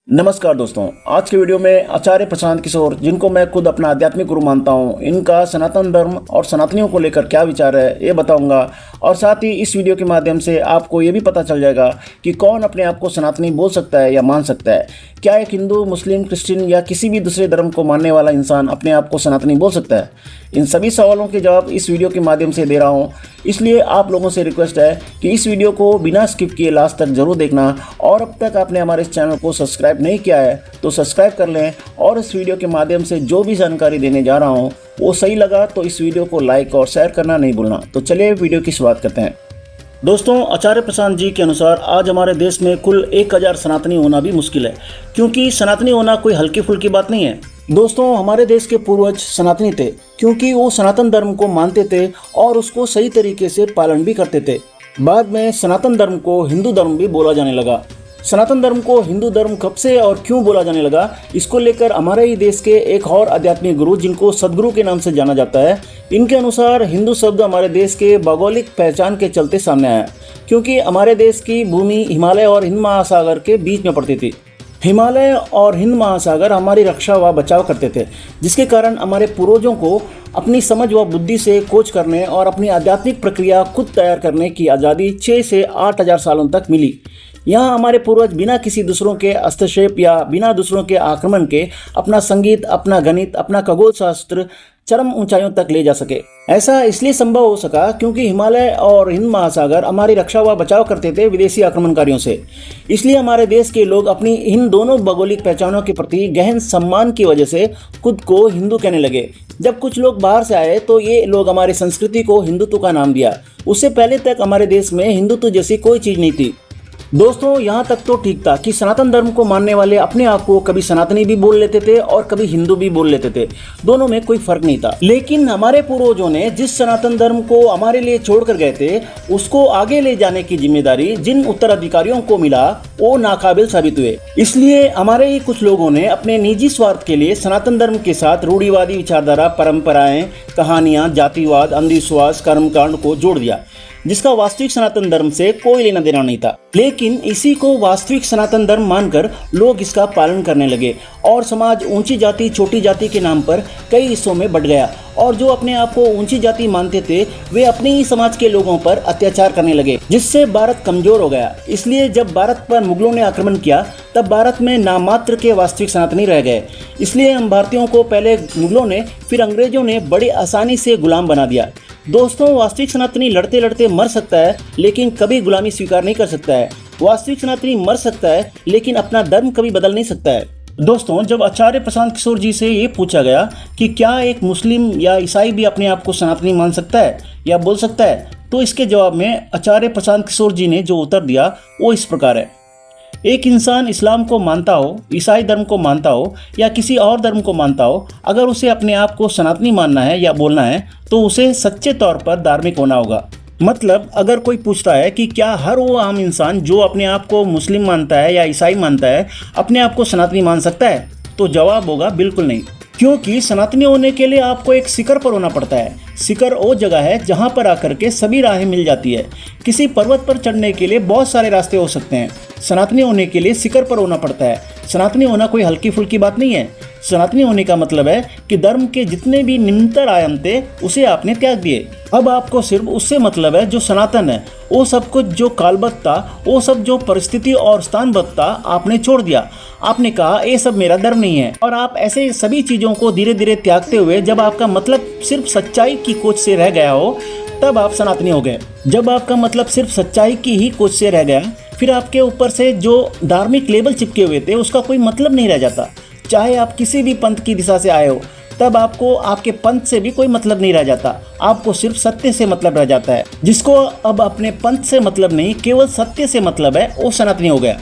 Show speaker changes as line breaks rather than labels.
नमस्कार दोस्तों, आज के वीडियो में आचार्य प्रशांत किशोर, जिनको मैं खुद अपना आध्यात्मिक गुरु मानता हूं, इनका सनातन धर्म और सनातनियों को लेकर क्या विचार है ये बताऊंगा। और साथ ही इस वीडियो के माध्यम से आपको ये भी पता चल जाएगा कि कौन अपने आप को सनातनी बोल सकता है या मान सकता है। क्या एक हिंदू, मुस्लिम, क्रिश्चियन या किसी भी दूसरे धर्म को मानने वाला इंसान अपने आप को सनातनी बोल सकता है? इन सभी सवालों के जवाब इस वीडियो के माध्यम से दे रहा हूँ। इसलिए आप लोगों से रिक्वेस्ट है कि इस वीडियो को बिना स्किप किए लास्ट तक जरूर देखना। और अब तक आपने हमारे इस चैनल को सब्सक्राइब नहीं किया है तो सब्सक्राइब कर लें। और इस वीडियो के माध्यम से जो भी जानकारी देने जा रहा हूँ वो सही लगा तो इस वीडियो को लाइक और शेयर करना नहीं भूलना। तो चलिए वीडियो की शुरुआत करते हैं। दोस्तों, आचार्य प्रशांत जी के अनुसार आज हमारे देश में कुल 1000 सनातनी होना भी मुश्किल है, क्योंकि सनातनी होना कोई हल्की फुल्की बात नहीं है। दोस्तों, हमारे देश के पूर्वज सनातनी थे क्योंकि वो सनातन धर्म को मानते थे और उसको सही तरीके से पालन भी करते थे। बाद में सनातन धर्म को हिंदू धर्म भी बोला जाने लगा। सनातन धर्म को हिंदू धर्म कब से और क्यों बोला जाने लगा, इसको लेकर हमारे ही देश के एक और आध्यात्मिक गुरु, जिनको सदगुरु के नाम से जाना जाता है, इनके अनुसार हिंदू शब्द हमारे देश के भौगोलिक पहचान के चलते सामने आया, क्योंकि हमारे देश की भूमि हिमालय और हिंद महासागर के बीच में पड़ती थी। हिमालय और हिंद महासागर हमारी रक्षा व बचाव करते थे, जिसके कारण हमारे पूर्वजों को अपनी समझ व बुद्धि से खोज करने और अपनी आध्यात्मिक प्रक्रिया खुद तैयार करने की आज़ादी 6 से 8000 सालों तक मिली। यहाँ हमारे पूर्वज बिना किसी दूसरों के हस्तक्षेप या बिना दूसरों के आक्रमण के अपना संगीत, अपना गणित, अपना खगोल शास्त्र चरम ऊंचाइयों तक ले जा सके। ऐसा इसलिए संभव हो सका क्योंकि हिमालय और हिंद महासागर हमारी रक्षा व बचाव करते थे विदेशी आक्रमणकारियों से। इसलिए हमारे देश के लोग अपनी इन दोनों भौगोलिक पहचानों के प्रति गहन सम्मान की वजह से खुद को हिंदू कहने लगे। जब कुछ लोग बाहर से आए तो ये लोग हमारी संस्कृति को हिंदुत्व का नाम दिया। उससे पहले तक हमारे देश में हिंदुत्व जैसी कोई चीज़ नहीं थी। दोस्तों, यहाँ तक तो ठीक था कि सनातन धर्म को मानने वाले अपने आप को कभी सनातनी भी बोल लेते थे और कभी हिंदू भी बोल लेते थे। दोनों में कोई फर्क नहीं था। लेकिन हमारे पूर्वजों ने जिस सनातन धर्म को हमारे लिए छोड़कर गए थे, उसको आगे ले जाने की जिम्मेदारी जिन उत्तराधिकारियों को मिला वो नाकाबिल साबित हुए। इसलिए हमारे ही कुछ लोगों ने अपने निजी स्वार्थ के लिए सनातन धर्म के साथ रूढ़िवादी विचारधारा, परंपराएं, कहानियां, जातिवाद, अंधविश्वास, कर्मकांड को जोड़ दिया, जिसका वास्तविक सनातन धर्म से कोई लेना देना नहीं था। लेकिन इसी को वास्तविक सनातन धर्म मानकर लोग इसका पालन करने लगे और समाज ऊंची जाति छोटी जाति के नाम पर कई हिस्सों में बंट गया। और जो अपने आप को ऊंची जाति मानते थे वे अपने ही समाज के लोगों पर अत्याचार करने लगे, जिससे भारत कमजोर हो गया। इसलिए जब भारत पर मुगलों ने आक्रमण किया तब भारत में नामात्र के वास्तविक सनातनी रह गए। इसलिए हम भारतीयों को पहले मुगलों ने फिर अंग्रेजों ने बड़ी आसानी से गुलाम बना दिया। दोस्तों, वास्तविक सनातनी लड़ते लड़ते मर सकता है लेकिन कभी गुलामी स्वीकार नहीं कर सकता है। वास्तविक सनातनी मर सकता है लेकिन अपना धर्म कभी बदल नहीं सकता है। दोस्तों, जब आचार्य प्रशांत किशोर जी से ये पूछा गया कि क्या एक मुस्लिम या ईसाई भी अपने आप को सनातनी मान सकता है या बोल सकता है, तो इसके जवाब में आचार्य प्रशांत किशोर जी ने जो उत्तर दिया वो इस प्रकार है। एक इंसान इस्लाम को मानता हो, ईसाई धर्म को मानता हो या किसी और धर्म को मानता हो, अगर उसे अपने आप को सनातनी मानना है या बोलना है तो उसे सच्चे तौर पर धार्मिक होना होगा। मतलब अगर कोई पूछता है कि क्या हर वो आम इंसान जो अपने आप को मुस्लिम मानता है या ईसाई मानता है अपने आप को सनातनी मान सकता है, तो जवाब होगा बिल्कुल नहीं। क्योंकि सनातनी होने के लिए आपको एक शिखर पर होना पड़ता है। शिखर वो जगह है जहाँ पर आकर के सभी राहें मिल जाती है। किसी पर्वत पर चढ़ने के लिए बहुत सारे रास्ते हो सकते हैं, सनातनी होने के लिए शिखर पर होना पड़ता है। सनातनी होना कोई हल्की फुल्की बात नहीं है। सनातनी होने का मतलब है कि धर्म के जितने भी निम्नतर आयाम थे उसे आपने त्याग दिए। अब आपको सिर्फ उससे मतलब है जो सनातन है। वो सब कुछ जो कालबद्ध था, वो सब जो परिस्थिति और स्थानबद्ध था, आपने छोड़ दिया। आपने कहा ये सब मेरा धर्म नहीं है। और आप ऐसे सभी चीज़ों को धीरे धीरे त्यागते हुए जब आपका मतलब सिर्फ सच्चाई की खोज से रह गया हो तब आप सनातनी हो गए। जब आपका मतलब सिर्फ सच्चाई की ही खोज से रह गया, फिर आपके ऊपर से जो धार्मिक लेबल चिपके हुए थे उसका कोई मतलब नहीं रह जाता। चाहे आप किसी भी पंथ की दिशा से आए हो, तब आपको आपके पंथ से भी कोई मतलब नहीं रह जाता। आपको सिर्फ सत्य से मतलब रह जाता है। जिसको अब अपने पंथ से मतलब नहीं, केवल सत्य से मतलब है, वो सनातनी हो गया।